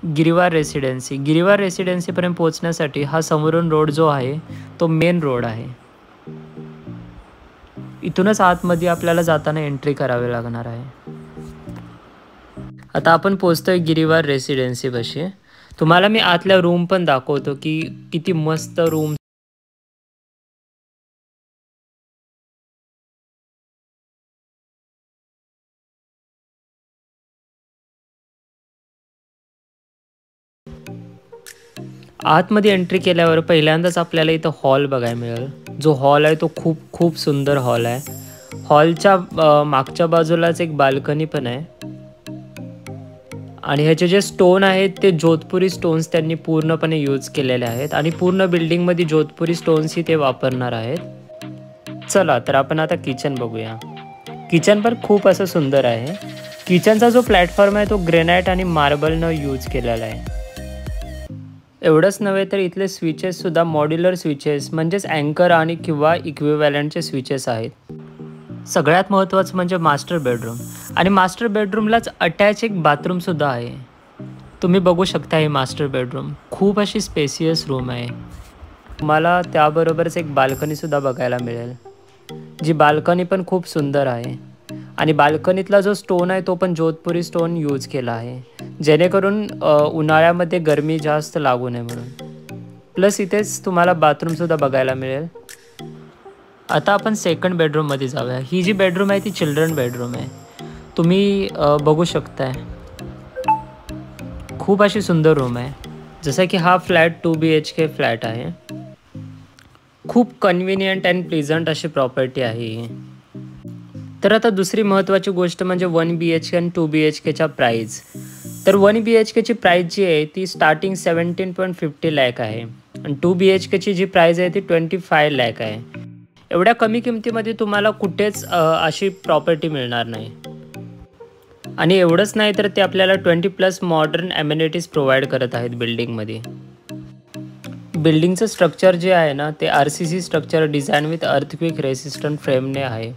गिरीवार रेसिडेन्सीपर्यंत पोहोचण्यासाठी हा समोरून रोड जो आहे तो मेन रोड आहे. इथूनच आतमध्ये आपल्याला जाताना एंट्री करावी लागणार आहे. आता आपण पोहोचतोय गिरीवार रेसिडेन्सी पाशी. तुम्हाला मी आतल्या रूम पण दाखवतो की किती मस्त रूम. आतमध्ये एंट्री केल्यावर पहिल्यांदाच आपल्याला इथं हॉल बघायला मिळेल. जो हॉल आहे तो खूप खूप सुंदर हॉल आहे. हॉलच्या मागच्या बाजूलाच एक बाल्कनी पण आहे आणि ह्याचे जे स्टोन आहेत ते जोधपुरी स्टोन्स त्यांनी पूर्णपणे यूज केलेले आहेत आणि पूर्ण बिल्डिंगमध्ये जोधपुरी स्टोन्स ही ते वापरणार आहेत. चला तर आपण आता किचन बघूया. किचन पण खूप असं सुंदर आहे. किचनचा जो प्लॅटफॉर्म आहे तो ग्रेनाइट आणि मार्बलनं यूज केलेला आहे. एवढंच नव्हे तर इथले स्विचेससुद्धा मॉड्युलर स्विचेस म्हणजेच अँकर आणि किंवा इक्विव्हॅलंटचे स्विचेस आहेत. सगळ्यात महत्त्वाचं म्हणजे मास्टर बेडरूम आणि मास्टर बेडरूमलाच अटॅच एक बाथरूमसुद्धा आहे. तुम्ही बघू शकता हे मास्टर बेडरूम खूप अशी स्पेसियस रूम आहे. तुम्हाला त्याबरोबरच एक बाल्कनीसुद्धा बघायला मिळेल. जी बाल्कनी पण खूप सुंदर आहे आणि बाल्कनीतला जो स्टोन आहे तो पण जोधपुरी स्टोन यूज केला आहे जेणेकरून उन्हाळ्यामध्ये गरमी जास्त लागू नये म्हणून. प्लस इथेच तुम्हाला बाथरूमसुद्धा बघायला मिळेल. आता आपण सेकंड बेडरूममध्ये जाऊया. ही जी बेडरूम आहे ती चिल्ड्रन बेडरूम आहे. तुम्ही बघू शकताय खूप अशी सुंदर रूम आहे. जसं की हा फ्लॅट 2 BHK फ्लॅट आहे. खूप कन्व्हिनियंट अँड प्लीझंट अशी प्रॉपर्टी आहे ही. तर आता दुसरी महत्त्वाची गोष्ट म्हणजे 1 BHK आणि 2 BHKच्या प्राईज. तर 1 BHKची प्राईज जी आहे ती स्टार्टिंग 17.50 लाख आहे आणि 2 BHKची जी प्राईज आहे ती 25 लाख आहे. एवढ्या कमी किमतीमध्ये तुम्हाला कुठेच अशी प्रॉपर्टी मिळणार नाही. आणि एवढंच नाही तर ते आपल्याला 20+ मॉडर्न ॲम्युनिटीज प्रोव्हाइड करत आहेत बिल्डिंगमध्ये. बिल्डिंगचं स्ट्रक्चर जे आहे ना ते RCC structure design with earthquake resistant फ्रेमने आहे.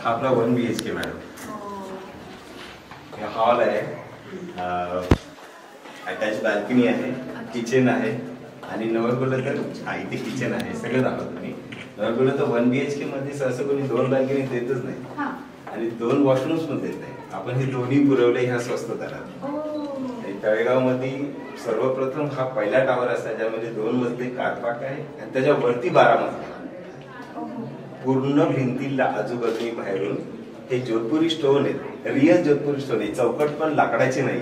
आपला 1 BHK मॅडम. हॉल आहे, अटॅच बाल्कनी आहे, किचन आहे आणि नवरगोला तर इथे किचन आहे. सगळं दाखवतो मी. नवरगोला तर 1 BHK मध्ये सहसा कोणी 2 बाल्कनी देतच नाही आणि 2 वॉशरूम्स पण देत नाही. आपण हे दोन्ही पुरवले ह्या स्वस्त दरात. तळेगाव मध्ये सर्वप्रथम हा पहिला टावर असता ज्यामध्ये 2 मजली कारपार्क आहे आणि त्याच्यावरती 12 मजली. पूर्ण भिंतीला आजूबाजूनी बाहेरून हे जोधपुरी स्टोन आहेत. रिअल जोधपुरी स्टोन आहे. चौकट पण लाकडाचे नाही,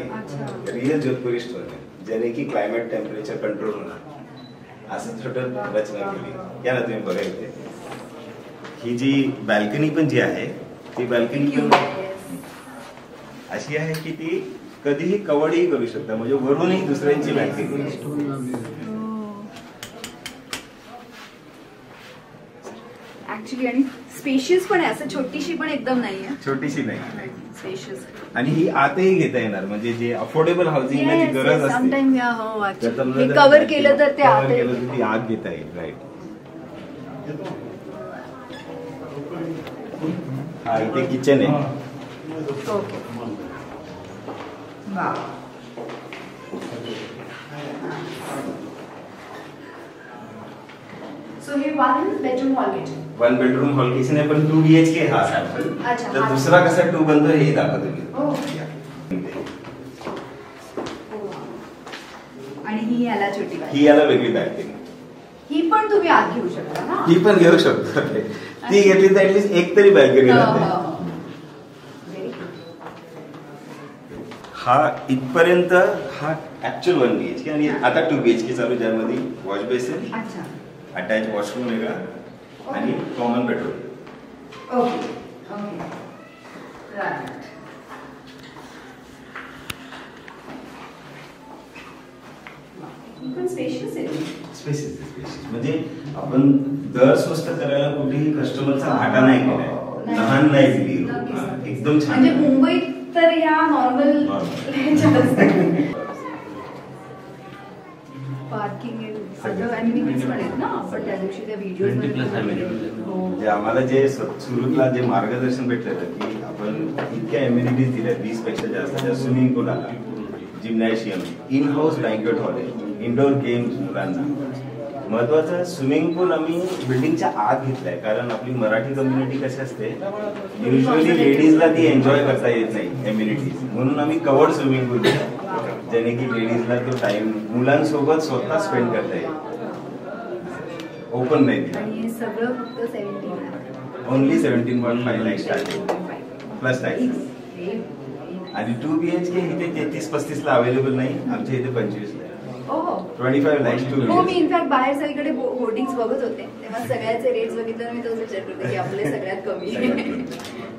रिअल जोधपुरी स्टोन आहे ज्याने की क्लायमेट टेम्परेचर कंट्रोल होणार असं छोटं रचना केली. या ना तुम्ही बघा इथे ही जी बाल्कनी पण जी आहे ती बाल्कनी पण अशी आहे की ती कधीही कव्हरही करू शकता. म्हणजे वरूनही दुसऱ्यांची बाल्कनी. ऍक्च्युअली आणि स्पेशियस पण आहे. असं छोटीशी पण एकदम नाहीये. छोटीशी नाही, स्पेशियस. आणि ही आतही घेता येणार. म्हणजे जे अफोर्डेबल हाऊसिंगला जी गरज असते कव्हर केलं तर ते आत घेता येईल. राईट. हा इथे किचन आहे. ओके. सो हे 1 bedroom hall kitchen. 1 bedroom hall kitchen आहे, पण 2 BHK हा सॅम्पल. तर दुसरा कसा 2 बनतो हे दाखवतो मी. आणि ही याला छोटी बॅग. ही याला वेगळी बॅग दिली. ही पण तुम्ही आत घेऊ शकता ना. ही पण घेऊ शकतो. ती घेतली तर ऍटलीस्ट एक तरी बॅग घेऊन जाते. हा इथपर्यंत हा ऍक्च्युअल 1 BHK आणि आता 2 BHK चालू, ज्यामध्ये वॉश बेसिन, अटॅच वॉशरूम वेगळा आणि common bedroom. Okay okay right. पण स्पेशियस आहे. स्पेशियस म्हणजे आपण दर स्वस्त करायला कुठेही कस्टमरचा घाटा नाही केलाय, लहान नाही दिली, एकदम छान. म्हणजे मुंबईत तर या नॉर्मल पार्किंग सगळं अमेनिटीज पण आहेत ना. आपण त्या दिवशी त्या व्हिडिओ आम्हाला जे सुरुवातीला जे मार्गदर्शन भेटलं की आपण इतक्या अमेनिटीज दिल्या 20 पेक्षा जास्त. स्विमिंग पूल आला, gymnasium, in house banquet hall आहे, इंडोर गेम्स मुलांना. महत्वाचं स्विमिंग पूल आम्ही बिल्डिंगच्या आत घेतलाय, कारण आपली मराठी कम्युनिटी कशी असते, युजली लेडीजला ती एन्जॉय करता येत नाही एम्युनिटीज, म्हणून आम्ही कवर्ड स्विमिंग पूल दिला, ज्याने की लेडीजला तो टाइम मुलांसोबत स्वतः स्पेंड करता येईल. ओपन नाही दिला. सगळं फक्त 17 only 17.5 lakh starting plus tax. आणि 2 BHK इथे 33-35 ला अवेलेबल नाही, आमच्या इथे 25 ला. 25 लाख 2 BHK. हो, मी इनफॅक्ट बाहेर सगळीकडे होर्डिंग्स बघत होते, तेव्हा सगळ्याचे रेट्स बघितलं मी तोच विचार करते की आपले सगळ्यात कमी आहे.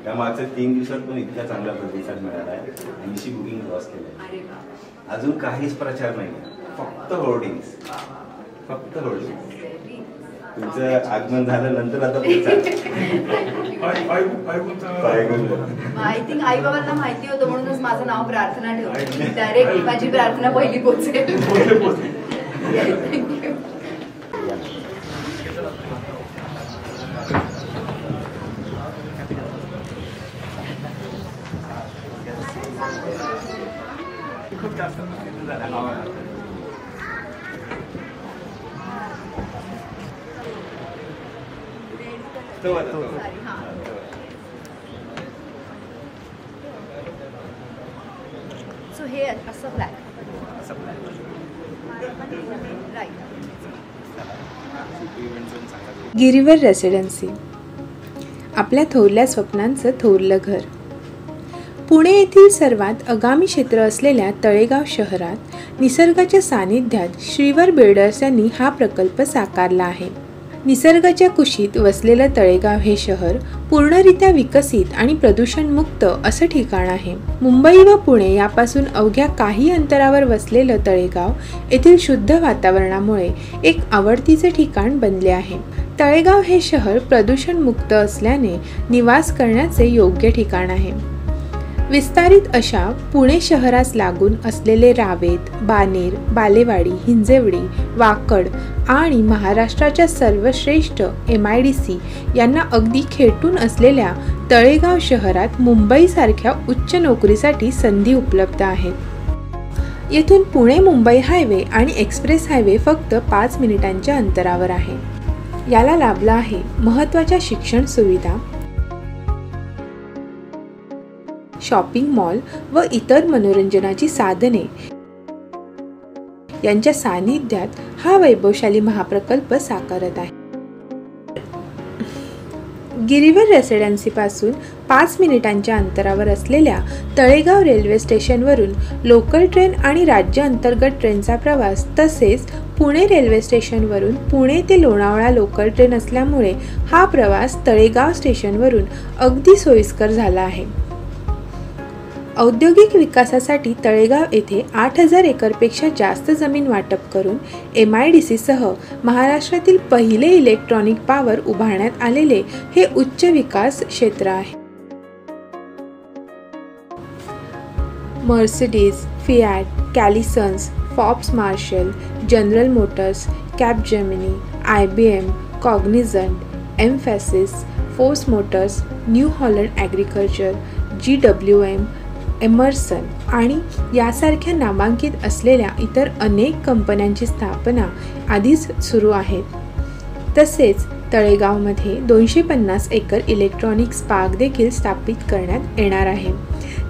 त्या मागच्या 3 दिवसात पण इतका चांगला प्रतिसाद मिळाला आहे. 80 बुकिंग क्रॉस केले. अजून काहीच प्रचार नाही, फक्त होर्डिंग्स, फक्त होर्डिंग्स. तुमचं आगमन झाल्यानंतर आता आय थिंक आई बाबांना माहिती होतं, म्हणूनच माझं नाव प्रार्थना ठेवलं. डायरेक्ट माझी प्रार्थना पहिली पोहोचेल. थँक्यू. खूप जास्त सो हे असं फ्लॅट गिरीवर रेसिडेन्सी, आपल्या थोरल्या स्वप्नांचं थोरलं घर. पुणे येथील सर्वात आगामी क्षेत्र असलेल्या तळेगाव शहरात निसर्गाच्या सानिध्यात श्रीवर बिल्डर्स यांनी हा प्रकल्प साकारला आहे. निसर्गाच्या कुशीत वसलेलं तळेगाव हे शहर पूर्णरित्या विकसित आणि प्रदूषणमुक्त असं ठिकाण आहे. मुंबई व पुणे यापासून अवघ्या काही अंतरावर वसलेलं तळेगाव येथील शुद्ध वातावरणामुळे एक आवडतीचे ठिकाण बनले आहे. तळेगाव हे शहर प्रदूषणमुक्त असल्याने निवास करण्याचे योग्य ठिकाण आहे. विस्तारित अशा पुणे शहरास लागून असलेले रावेत, बानेर, बालेवाडी, हिंजेवडी, वाकड आणि महाराष्ट्राच्या सर्वश्रेष्ठ MIDC यांना अगदी खेटून असलेल्या तळेगाव शहरात मुंबईसारख्या उच्च नोकरीसाठी संधी उपलब्ध आहेत. येथून पुणे मुंबई हायवे आणि एक्सप्रेस हायवे फक्त 5 मिनिटांच्या अंतरावर आहे. याला लाभला आहे महत्त्वाच्या शिक्षण सुविधा, शॉपिंग मॉल व इतर मनोरंजनाची साधने यांच्या सानिध्यात हा वैभवशाली महाप्रकल्प साकारत आहे. गिरीवर रेसिडेन्सीपासून 5 मिनिटांच्या अंतरावर असलेल्या तळेगाव रेल्वे स्टेशनवरून लोकल ट्रेन आणि राज्य अंतर्गत ट्रेनचा प्रवास तसेच पुणे रेल्वे स्टेशनवरून पुणे ते लोणावळा लोकल ट्रेन असल्यामुळे हा प्रवास तळेगाव स्टेशनवरून अगदी सोयीस्कर झाला आहे. औद्योगिक विकासासाठी तळेगाव येथे 8,000 एकरपेक्षा जास्त जमीन वाटप करून MIDC सह महाराष्ट्रातील पहिले इलेक्ट्रॉनिक पॉवर उभारण्यात आलेले हे उच्च विकास क्षेत्र आहे. मर्सिडीज, फियाट, कॅलिसन्स, Forbes Marshall, General Motors, Capgemini, IBM, Cognizant, Mphasis, Force Motors, New Holland agriculture, GWM, Emerson आणि यासारख्या नामांकित असलेल्या इतर अनेक कंपन्यांची स्थापना आधीच सुरू आहेत. तसेच तळेगावमध्ये 250 एकर इलेक्ट्रॉनिक्स पार्क देखील स्थापित करण्यात येणार आहे,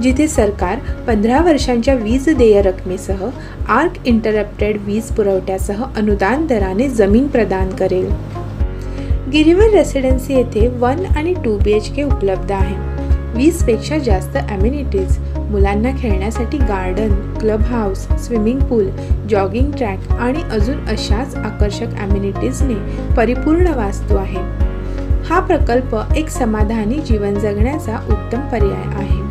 जिथे सरकार 15 वर्षांच्या वीज देय रकमेसह आर्क इंटरप्टेड वीज पुरवठ्यासह अनुदान दराने जमीन प्रदान करेल. गिरीवर रेसिडेन्सी येथे 1 आणि 2 BHK उपलब्ध आहे. 20पेक्षा जास्त ॲम्युनिटीज, मुलांना खेळण्यासाठी गार्डन, क्लब हाऊस, स्विमिंग पूल, जॉगिंग ट्रॅक आणि अजून अशाच आकर्षक ॲम्युनिटीजने परिपूर्ण वास्तू आहे. हा प्रकल्प एक समाधानी जीवन जगण्याचा उत्तम पर्याय आहे.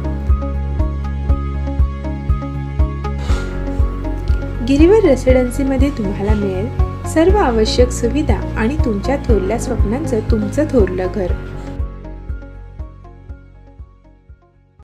गिरीवर रेसिडेन्सीमध्ये तुम्हाला मिळेल सर्व आवश्यक सुविधा आणि तुमच्या थोरल्या स्वप्नांचं तुमचं थोरलं घर.